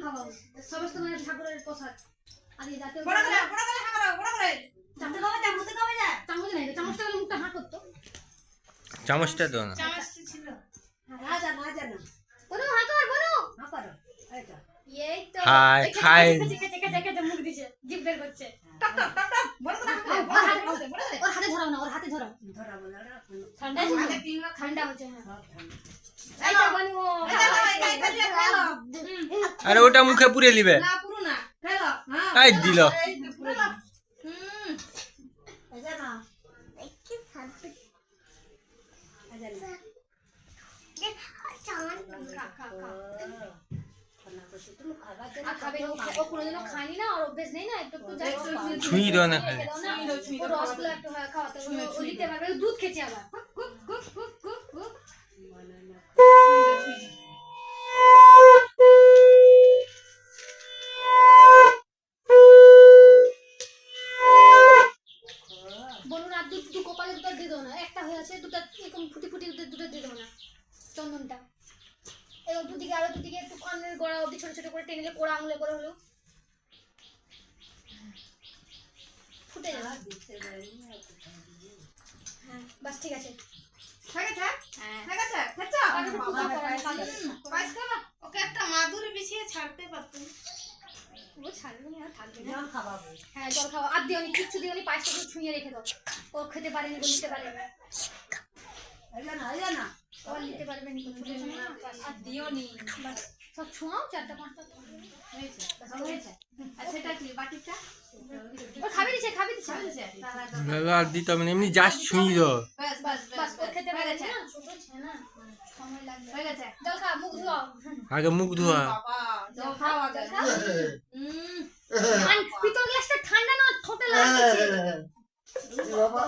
খাবো সমস্ত মানে ঠাকুরের প্রসাদ আর এই জাতীয় বড় করে খাও বড় করে চামচ খাবে যা চামচ নাই চামচটা হলে মুখটা হা করতো চামচটা দাও না চামচটা ছিল রাজা না বনু হা করো এইটা এই তো হাই খাই খেতে মুখ দিছে জিভ বের করছে টক টক টক টক বড় করে খাও ওর হাতে ধরাও না ওর হাতে ধরাও ধরাবো না ঠান্ডা ঠান্ডা হচ্ছে হ্যাঁ এইটা বনু আরে ওটা মুখে পুরে লিবে না পুরো না ফেলো হ্যাঁ এই দিল আজা না কি শান্তি আজা না খাইনি না আর অভ্যেস নেই না একটু ছুঁই দাও না খালি রসগুলো একটু খাওয়াতে ও দিতে পারবে দুধ খেতে আবার বলুন আর দুধ কপালে দুটো দিয়ে দেবো না একটা হয়ে আছে দুটো এরকম ফুটি দুটো দিয়ে দেবো না চন্দনটা এবার দুদিকে আরো দুদিকে একটু কানের গোড়া অবধি ছোট ছোট করে টেনে নিলে কোড়া আঙুলে করে হলো ফুটে যাবে হ্যাঁ বাস ঠিক আছে ওকে একটা মাদুরে বিছিয়ে ছাড়তে পারতুম ও ছাড়বে না থাকবে না জল খাওয়াবো হ্যাঁ জল খাওয়া আর দিওনি কিচ্ছু দিওনি পায়েসটা একটু ছুঁয়ে রেখে দাও ও খেতে পারেনি বলতে পারে না না ও নিতে পারবে না আর দিওনি বাস সব ছুঁয়াও চারটা পাঁচটা হয়েছে আর সেটা কি বাটিটা ও খাবে দিছে আর দিতে হবে না এমনি জাস্ট ছুঁই দাও বাস ও খেতে পারে না ছোট ছেনা সময় লাগবে হয়ে গেছে জল খা মুখ ধোয়া আগে মুখ ধোয়া বাবা জল খাও আগে পিতল গ্লাসটা ঠান্ডা না ঠোঁটে লাগছে বাবা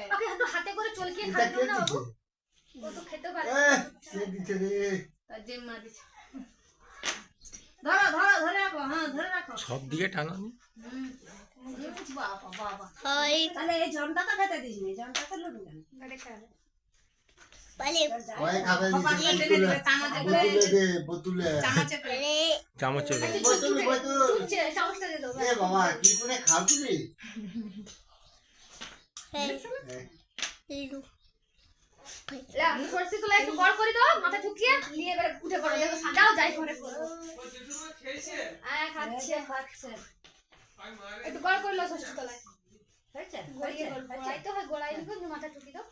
ওকে একটু হাতে করে চলকিয়ে খাবে না বাবু ও তো খেতে পারে তার জিম্মা দিছে ধরে রাখো হ্যাঁ ধরে রাখো সব দিকে টানো বাবা তাহলে এই জনটাকে খেতে দিস নি জনটাকে লুটু কেন আরে খাবে ওই খাবে বোতলে চামচে করে চামচে দাও চুচে চামচটা দে দাও এ বাবা কি করে খাও তুমি লা সরষে তোলা একটু গড় করে দাও মাথা ঠুকিয়ে নিয়ে এবারে উঠে পড়ো দেখো সাজাও যাই করে খাচ্ছে একটু গড় করে লো সরষে তোলায় হয়েছে গড়িয়ে গড়াই তো হয় গড়াই দিও মাথা ঠুকি দাও